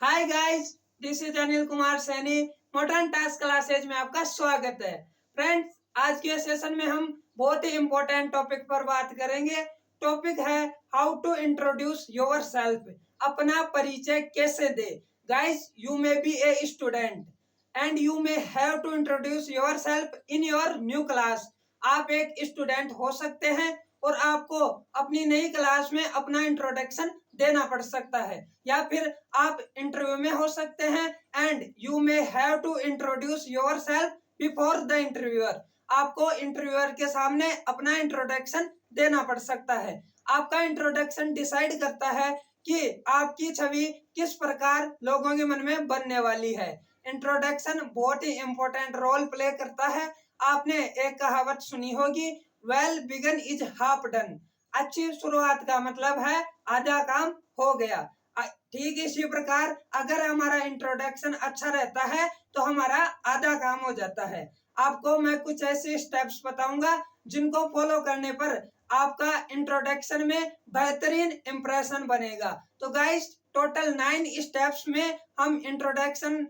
Hi guys, this is Anil Kumar Saini. Modern task classes में आपका स्वागत है। फ्रेंड्स, आज के सेशन में हम बहुत ही इंपॉर्टेंट टॉपिक पर बात करेंगे। टॉपिक है हाउ टू इंट्रोड्यूस योरसेल्फ। अपना परिचय कैसे दे। Guys, you may be a student and you may have to introduce yourself in your new class. आप एक स्टूडेंट हो सकते हैं और आपको अपनी नई क्लास में अपना इंट्रोडक्शन देना पड़ सकता है, या फिर आप इंटरव्यू में हो सकते हैं and you may have to introduce yourself before the interviewer. आपको इंटरव्यूअर के सामने अपना इंट्रोडक्शन देना पड़ सकता है। आपका इंट्रोडक्शन डिसाइड करता है कि आपकी छवि किस प्रकार लोगों के मन में बनने वाली है। इंट्रोडक्शन बहुत ही इंपॉर्टेंट रोल प्ले करता है। आपने एक कहावत सुनी होगी, well begun is half done. अच्छी शुरुआत का मतलब है आधा काम हो गया। ठीक इसी प्रकार अगर हमारा इंट्रोडक्शन अच्छा रहता है तो हमारा आधा काम हो जाता है। आपको मैं कुछ ऐसे स्टेप्स बताऊंगा जिनको फॉलो करने पर आपका इंट्रोडक्शन में बेहतरीन इंप्रेशन बनेगा। तो गाइस, टोटल 9 स्टेप्स में हम इंट्रोडक्शन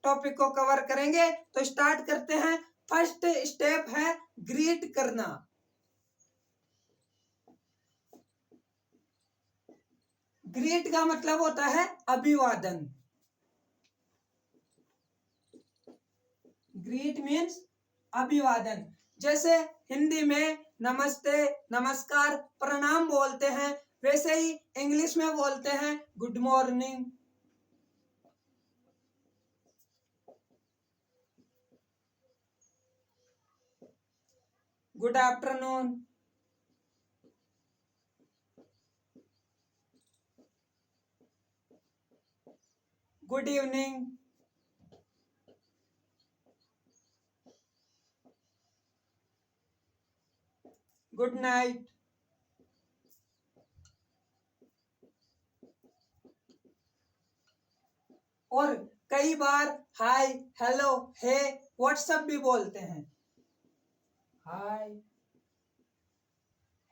टॉपिक को कवर करेंगे। तो स्टार्ट करते हैं। फर्स्ट स्टेप है ग्रीट करना। ग्रीट का मतलब होता है अभिवादन। ग्रीट मीन्स अभिवादन। जैसे हिंदी में नमस्ते, नमस्कार, प्रणाम बोलते हैं, वैसे ही इंग्लिश में बोलते हैं good morning, good afternoon, good evening, good night. और कई बार हाय, हेलो, हे, व्हाट्सएप भी बोलते हैं। हाय,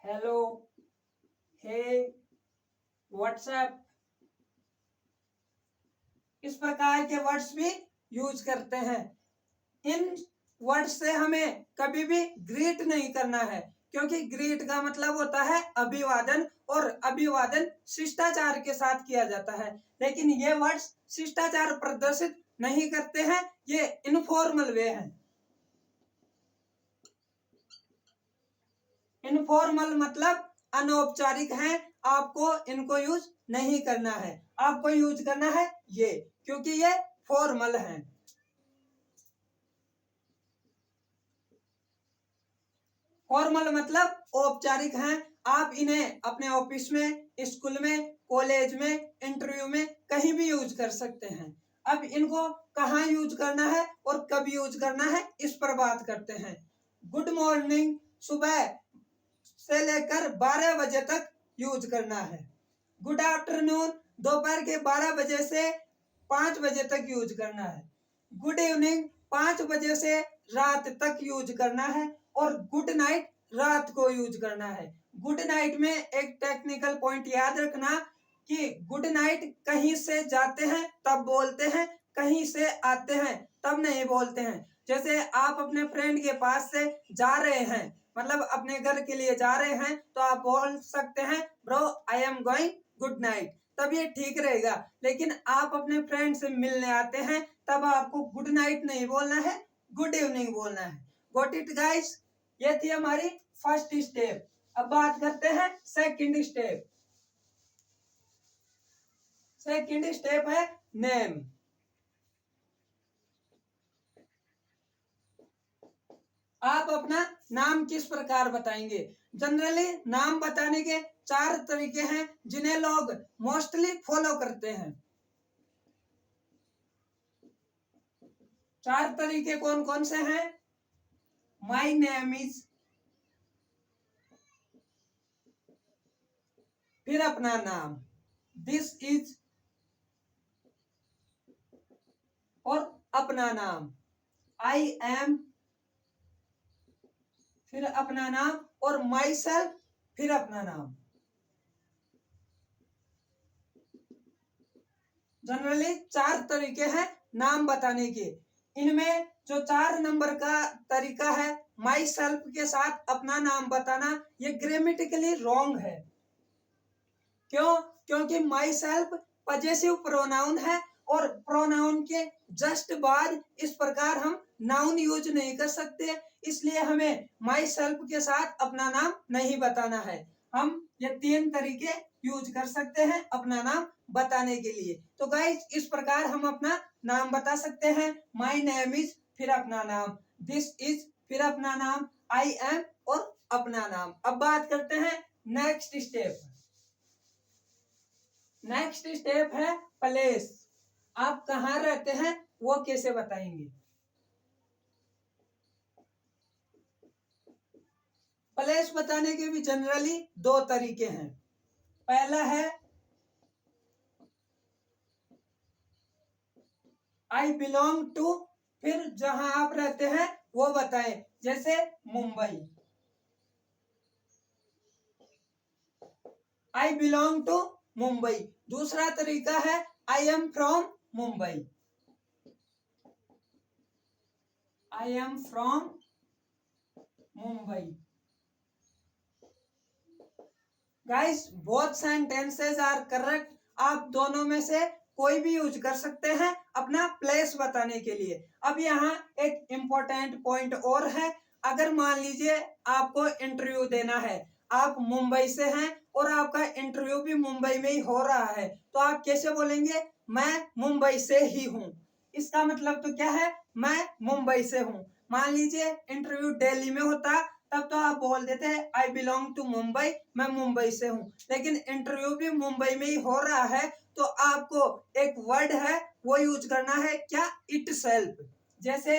हेलो, हे, व्हाट्सएप, इस प्रकार के वर्ड्स भी यूज करते हैं। इन वर्ड से हमें कभी भी ग्रीट नहीं करना है, क्योंकि ग्रीट का मतलब होता है अभिवादन, और अभिवादन शिष्टाचार के साथ किया जाता है। लेकिन ये वर्ड्स शिष्टाचार प्रदर्शित नहीं करते हैं, ये इनफॉर्मल वे हैं। इनफॉर्मल मतलब अनौपचारिक हैं। आपको इनको यूज नहीं करना है, आपको यूज करना है ये, क्योंकि ये फॉर्मल हैं। फॉर्मल मतलब औपचारिक हैं। आप इन्हें अपने ऑफिस में, स्कूल में, कॉलेज में, इंटरव्यू में कहीं भी यूज कर सकते हैं। अब इनको कहाँ यूज करना है और कब यूज करना है, इस पर बात करते हैं। गुड मॉर्निंग सुबह से लेकर 12 बजे तक यूज करना है। गुड आफ्टरनून दोपहर के 12 बजे से 5 बजे तक यूज करना है। गुड इवनिंग 5 बजे से रात तक यूज करना है। और गुड नाइट रात को यूज करना है। गुड नाइट में एक टेक्निकल पॉइंट याद रखना कि गुड नाइट कहीं से जाते हैं तब बोलते हैं, कहीं से आते हैं तब नहीं बोलते हैं। जैसे आप अपने फ्रेंड के पास से जा रहे हैं, मतलब अपने घर के लिए जा रहे हैं, तो आप बोल सकते हैं bro I am going good night, तब ये ठीक रहेगा। लेकिन आप अपने फ्रेंड से मिलने आते हैं तब आपको गुड नाइट नहीं बोलना है, गुड इवनिंग बोलना है। Got it guys? ये थी हमारी फर्स्ट स्टेप। अब बात करते हैं सेकंड स्टेप। सेकंड स्टेप है नेम। आप अपना नाम किस प्रकार बताएंगे? जनरली नाम बताने के 4 तरीके हैं जिन्हें लोग मोस्टली फॉलो करते हैं। 4 तरीके कौन कौन से हैं? माई नेम इज, फिर अपना नाम, दिस इज, और अपना नाम, आई एम, फिर अपना नाम, और माई सेल्फ, फिर अपना नाम। जनरली 4 तरीके हैं नाम बताने के। इनमें जो 4 नंबर का तरीका है माई सेल्फ के साथ अपना नाम बताना, ये ग्रामेटिकली रॉन्ग है। क्यों? क्योंकि माई सेल्फ पजेसिव प्रोनाउन है और प्रोनाउन के जस्ट बाद इस प्रकार हम नाउन यूज नहीं कर सकते, इसलिए हमें माई सेल्फ के साथ अपना नाम नहीं बताना है। हम ये 3 तरीके यूज कर सकते हैं अपना नाम बताने के लिए। तो गाइस इस प्रकार हम अपना नाम बता सकते हैं। माई नेम इज, फिर अपना नाम, दिस इज, फिर अपना नाम, आई एम और अपना नाम। अब बात करते हैं नेक्स्ट स्टेप। नेक्स्ट स्टेप है प्लेस। आप कहाँ रहते हैं वो कैसे बताएंगे। प्लेस बताने के भी जनरली 2 तरीके हैं। पहला है आई बिलोंग टू, फिर जहां आप रहते हैं वो बताएं, जैसे Mumbai, I belong to Mumbai. दूसरा तरीका है I am from Mumbai, I am from Mumbai. Guys both sentences are correct. आप दोनों में से कोई भी यूज कर सकते हैं अपना प्लेस बताने के लिए। अब यहाँ एक इम्पोर्टेंट पॉइंट और है। अगर मान लीजिए आपको इंटरव्यू देना है, आप मुंबई से हैं और आपका इंटरव्यू भी मुंबई में ही हो रहा है, तो आप कैसे बोलेंगे? मैं मुंबई से ही हूँ। इसका मतलब तो क्या है? मैं मुंबई से हूँ। मान लीजिए इंटरव्यू दिल्ली में होता, तब तो आप बोल देते हैं आई बिलोंग टू मुंबई, मैं मुंबई से हूँ। लेकिन इंटरव्यू भी मुंबई में ही हो रहा है, तो आपको एक वर्ड है वो यूज करना है, क्या? Itself. जैसे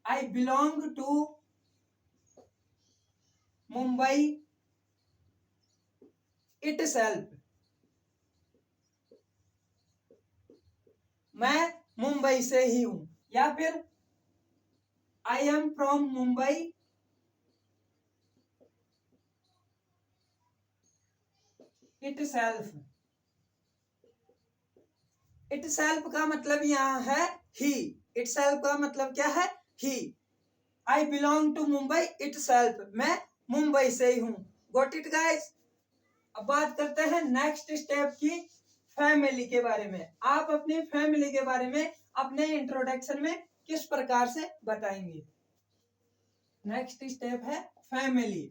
I belong to Mumbai itself, मैं मुंबई से ही हूं। या फिर I am from Mumbai itself. Itself का मतलब यहाँ है ही। इट सेल्फ का मतलब क्या है? ही। I belong to Mumbai itself, मैं मुंबई से ही हूँ। Got it guys? अब बात करते हैं नेक्स्ट स्टेप की, फैमिली के बारे में। आप अपनी फैमिली के बारे में अपने इंट्रोडक्शन में किस प्रकार से बताएंगे। नेक्स्ट स्टेप है फैमिली।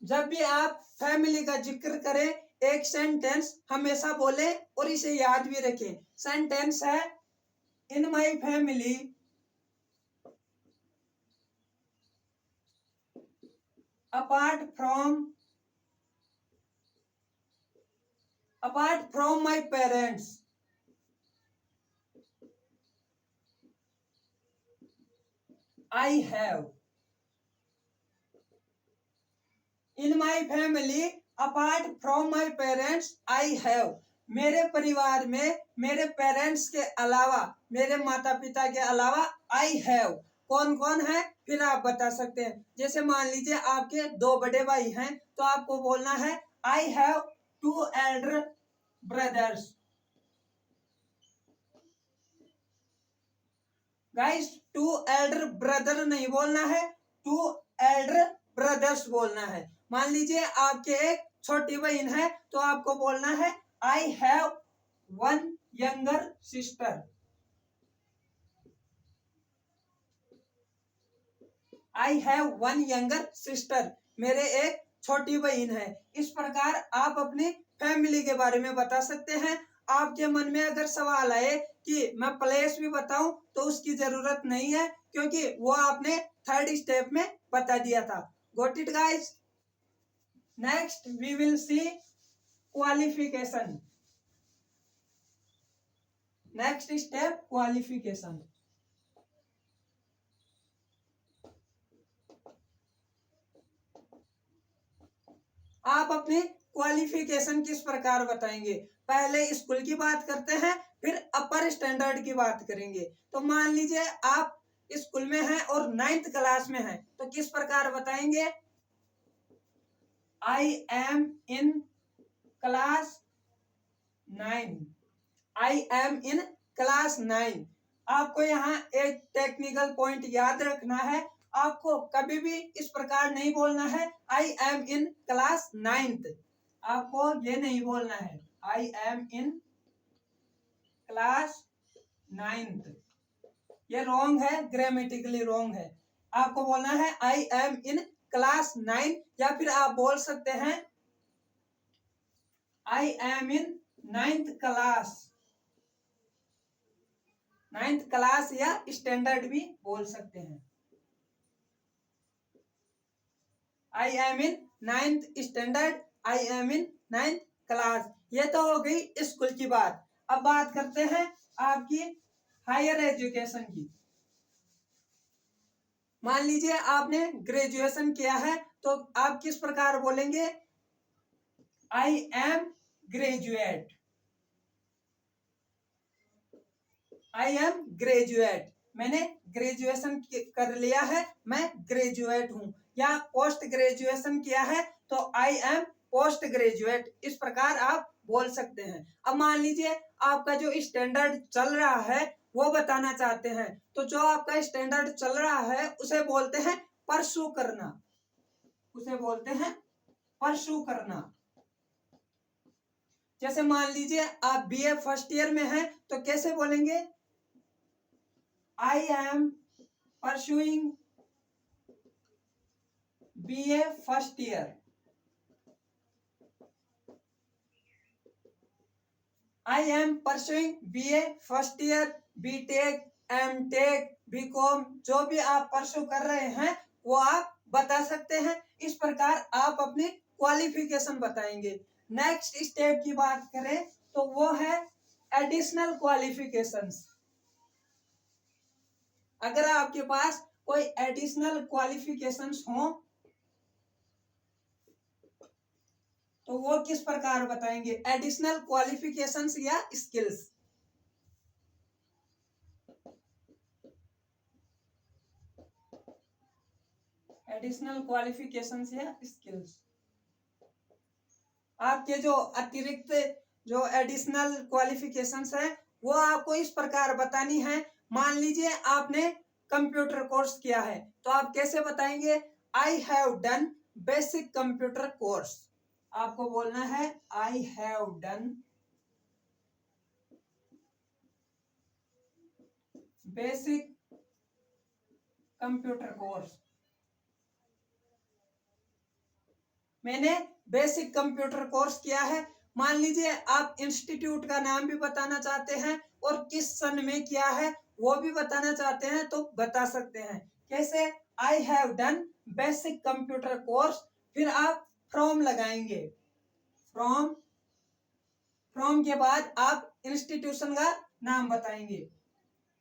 जब भी आप फैमिली का जिक्र करें, एक सेंटेंस हमेशा बोले और इसे याद भी रखें। सेंटेंस है in my family apart from my parents I have, in my family apart from my parents I have, मेरे परिवार में मेरे पेरेंट्स के अलावा, मेरे माता पिता के अलावा I have कौन कौन है, फिर आप बता सकते हैं। जैसे मान लीजिए आपके 2 बड़े भाई हैं, तो आपको बोलना है I have 2 elder brothers। Guys 2 elder brother नहीं बोलना है, 2 elder brothers बोलना है। मान लीजिए आपके एक छोटी बहन है, तो आपको बोलना है I have 1 younger sister। I have 1 younger sister, मेरे एक छोटी बहन है। इस प्रकार आप अपनी फैमिली के बारे में बता सकते हैं। आपके मन में अगर सवाल आए कि मैं प्लेस भी बताऊं, तो उसकी जरूरत नहीं है, क्योंकि वो आपने 3rd स्टेप में बता दिया था। Got it guys? Next we will see qualification. Next step qualification. आप अपनी क्वालिफिकेशन किस प्रकार बताएंगे? पहले स्कूल की बात करते हैं, फिर अपर स्टैंडर्ड की बात करेंगे। तो मान लीजिए आप स्कूल में हैं और 9th क्लास में हैं, तो किस प्रकार बताएंगे? I am in class 9। I am in class 9। आपको यहाँ एक टेक्निकल पॉइंट याद रखना है, आपको कभी भी इस प्रकार नहीं बोलना है I M in class 9th। आपको ये नहीं बोलना है I M in class 9th, ये रॉन्ग है, ग्रामेटिकली रॉन्ग है। आपको बोलना है आई एम इन क्लास 9, या फिर आप बोल सकते हैं I am in 9th class. 9th class या स्टैंडर्ड भी बोल सकते हैं। I am in 9th standard, I am in 9th class. ये तो हो गई स्कूल की बात। अब बात करते हैं आपकी हायर एजुकेशन की। मान लीजिए आपने ग्रेजुएशन किया है, तो आप किस प्रकार बोलेंगे? I M graduate. I am graduate, मैंने ग्रेजुएशन कर लिया है, मैं ग्रेजुएट हूं। या पोस्ट ग्रेजुएशन किया है तो आई एम पोस्ट ग्रेजुएट, इस प्रकार आप बोल सकते हैं। अब मान लीजिए आपका जो स्टैंडर्ड चल रहा है वो बताना चाहते हैं, तो जो आपका स्टैंडर्ड चल रहा है उसे बोलते हैं परसू करना, उसे बोलते हैं परसू करना। जैसे मान लीजिए आप बीए फर्स्ट ईयर में हैं, तो कैसे बोलेंगे? I am pursuing BA first year. I am pursuing BA first year, BTech, MTech, BCom, जो भी आप परसू कर रहे हैं वो आप बता सकते हैं। इस प्रकार आप अपनी क्वालिफिकेशन बताएंगे। नेक्स्ट स्टेप की बात करें तो वो है एडिशनल क्वालिफिकेशंस। अगर आपके पास कोई एडिशनल क्वालिफिकेशंस हो तो वो किस प्रकार बताएंगे? एडिशनल क्वालिफिकेशंस या स्किल्स। एडिशनल क्वालिफिकेशंस या स्किल्स। आपके जो अतिरिक्त जो एडिशनल क्वालिफिकेशंस है वो आपको इस प्रकार बतानी है। मान लीजिए आपने कंप्यूटर कोर्स किया है, तो आप कैसे बताएंगे? I have done basic computer course. आपको बोलना है I have done basic computer course. मैंने बेसिक कंप्यूटर कोर्स किया है। मान लीजिए आप इंस्टीट्यूट का नाम भी बताना चाहते हैं और किस सन में किया है वो भी बताना चाहते हैं, तो बता सकते हैं। कैसे? I have done basic computer course, फिर आप फ्रॉम लगाएंगे। फ्रॉम, फ्रॉम के बाद आप इंस्टीट्यूशन का नाम बताएंगे।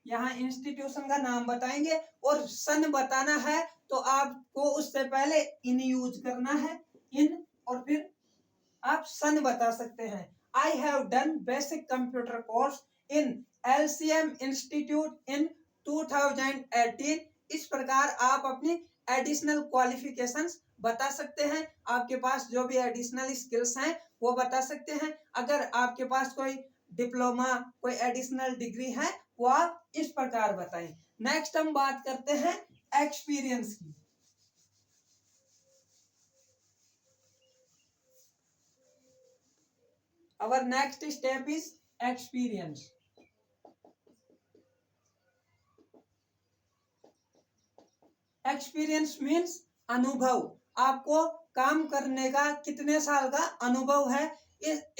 यहाँ इंस्टीट्यूशन का नाम बताएंगे और सन बताना है, तो आपको उससे पहले इन यूज करना है, इन, और फिर आप सन बता सकते हैं। I have done basic computer course in LCM institute इन 2018। इस प्रकार आप अपनी एडिशनल क्वालिफिकेशंस बता सकते हैं। आपके पास जो भी एडिशनल स्किल्स हैं वो बता सकते हैं। अगर आपके पास कोई डिप्लोमा, कोई एडिशनल डिग्री है वो आप इस प्रकार बताएं। नेक्स्ट हम बात करते हैं एक्सपीरियंस की। Our next step is experience. Experience means अनुभव। आपको काम करने का कितने साल का अनुभव है,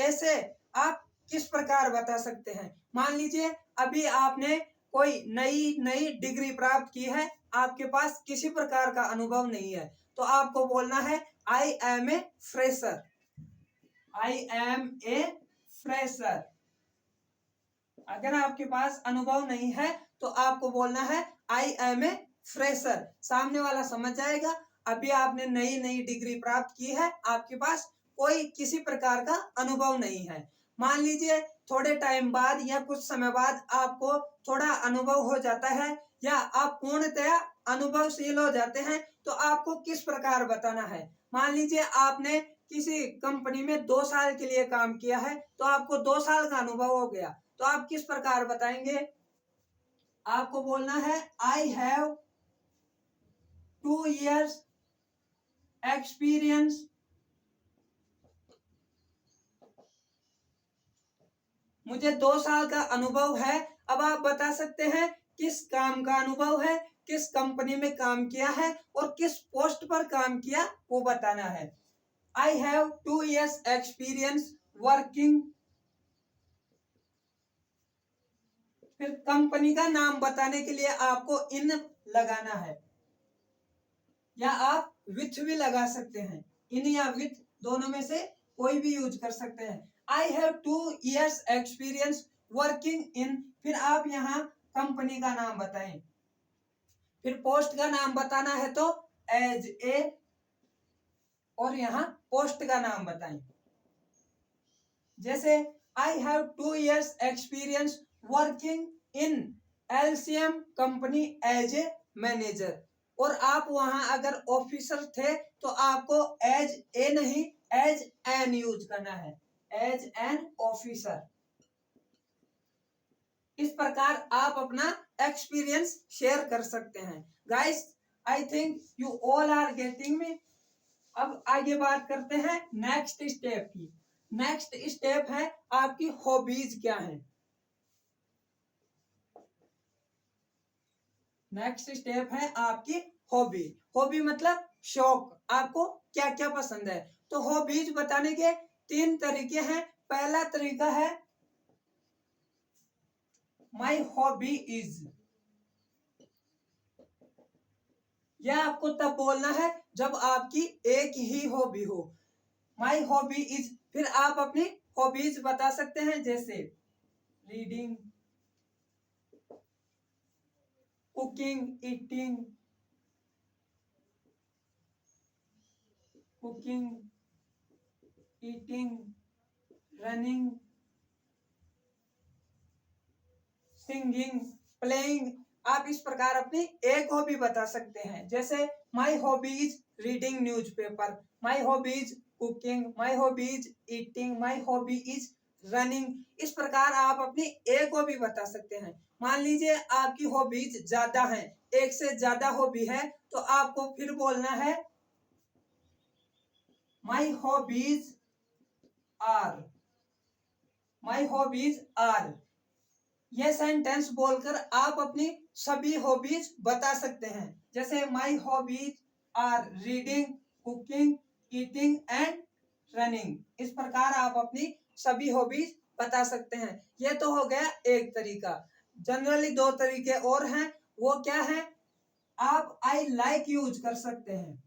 ऐसे आप किस प्रकार बता सकते हैं। मान लीजिए अभी आपने कोई नई डिग्री प्राप्त की है, आपके पास किसी प्रकार का अनुभव नहीं है, तो आपको बोलना है I am a fresher. I am a fresher. अगर आपके पास अनुभव नहीं है तो आपको बोलना है आई एम ए फ्रेशर। सामने वाला समझ जाएगा अभी आपने नई डिग्री प्राप्त की है, आपके पास कोई किसी प्रकार का अनुभव नहीं है। मान लीजिए थोड़े टाइम बाद या कुछ समय बाद आपको थोड़ा अनुभव हो जाता है या आप पूर्णतया अनुभवशील हो जाते हैं, तो आपको किस प्रकार बताना है। मान लीजिए आपने किसी कंपनी में 2 साल के लिए काम किया है तो आपको 2 साल का अनुभव हो गया, तो आप किस प्रकार बताएंगे? आपको बोलना है आई हैव 2 years एक्सपीरियंस मुझे 2 साल का अनुभव है। अब आप बता सकते हैं किस काम का अनुभव है, किस कंपनी में काम किया है और किस पोस्ट पर काम किया वो बताना है। आई हैव 2 years एक्सपीरियंस वर्किंग, फिर कंपनी का नाम बताने के लिए आपको इन लगाना है, या आप विथ भी लगा सकते हैं। इन या विथ दोनों में से कोई भी यूज कर सकते हैं। आई हैव 2 years एक्सपीरियंस वर्किंग इन, फिर आप यहाँ कंपनी का नाम बताएं। फिर पोस्ट का नाम बताना है तो एज ए, और यहाँ पोस्ट का नाम बताएं। जैसे I have 2 years experience working in LCM company as a manager, और आप वहां अगर ऑफिसर थे तो आपको एज ए नहीं एज एन यूज करना है, एज एन ऑफिसर। इस प्रकार आप अपना एक्सपीरियंस शेयर कर सकते हैं। Guys, I think you all are getting me. अब आगे बात करते हैं नेक्स्ट स्टेप की। नेक्स्ट स्टेप है आपकी हॉबीज क्या है। नेक्स्ट स्टेप है आपकी हॉबी। हॉबी मतलब शौक, आपको क्या क्या पसंद है। तो हॉबीज बताने के 3 तरीके हैं। पहला तरीका है माई हॉबी इज, यह आपको तब बोलना है जब आपकी एक ही हॉबी हो। माई हॉबी इज, फिर आप अपनी हॉबीज बता सकते हैं, जैसे reading, cooking, eating, cooking, eating, running, singing, playing. आप इस प्रकार अपनी एक हॉबी बता सकते हैं। जैसे my hobbies reading newspaper, my hobbies cooking, my hobbies eating, my hobby is running. इस प्रकार आप अपनी एक हॉबी बता सकते हैं। मान लीजिए आपकी हॉबीज ज्यादा हैं, एक से ज्यादा हॉबी है, तो आपको फिर बोलना है my hobbies are, my hobbies are. यह सेंटेंस बोलकर आप अपनी सभी हॉबीज बता सकते हैं। जैसे my hobbies are reading, cooking, eating and running. इस प्रकार आप अपनी सभी हॉबीज बता सकते हैं। यह तो हो गया एक तरीका। जनरली 2 तरीके और हैं। वो क्या है? आप आई लाइक यूज कर सकते हैं।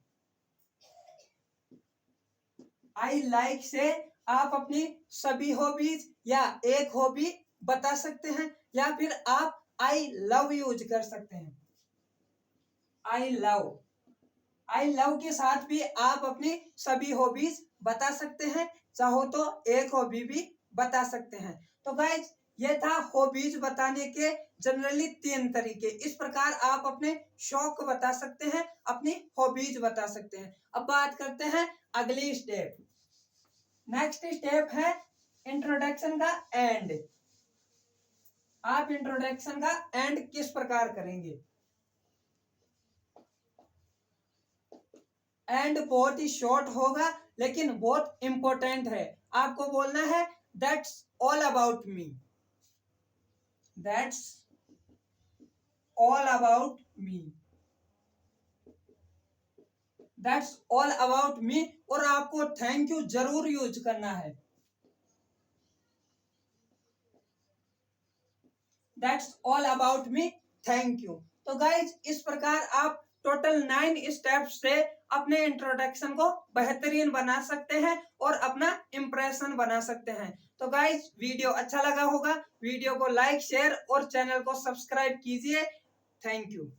आई लाइक से आप अपनी सभी हॉबीज या एक हॉबी बता सकते हैं, या फिर आप आई लव यूज कर सकते हैं। आई लव, आई लव के साथ भी आप अपनी सभी हॉबीज बता सकते हैं। चाहो तो एक हॉबी भी बता सकते हैं। तो गाइज, ये था हॉबीज बताने के जनरली 3 तरीके। इस प्रकार आप अपने शौक बता सकते हैं, अपनी हॉबीज बता सकते हैं। अब बात करते हैं अगली स्टेप। नेक्स्ट स्टेप है इंट्रोडक्शन का एंड। आप इंट्रोडक्शन का एंड किस प्रकार करेंगे? एंड बहुत ही शॉर्ट होगा लेकिन बहुत इंपॉर्टेंट है। आपको बोलना है that's all about me, that's all about me, that's all about me. और आपको थैंक यू जरूर यूज करना है। That's all about me, thank you. तो गाइज, इस प्रकार आप टोटल 9 स्टेप्स से अपने इंट्रोडक्शन को बेहतरीन बना सकते हैं और अपना इंप्रेशन बना सकते हैं। तो गाइज, वीडियो अच्छा लगा होगा, वीडियो को लाइक, शेयर और चैनल को सब्सक्राइब कीजिए। Thank you.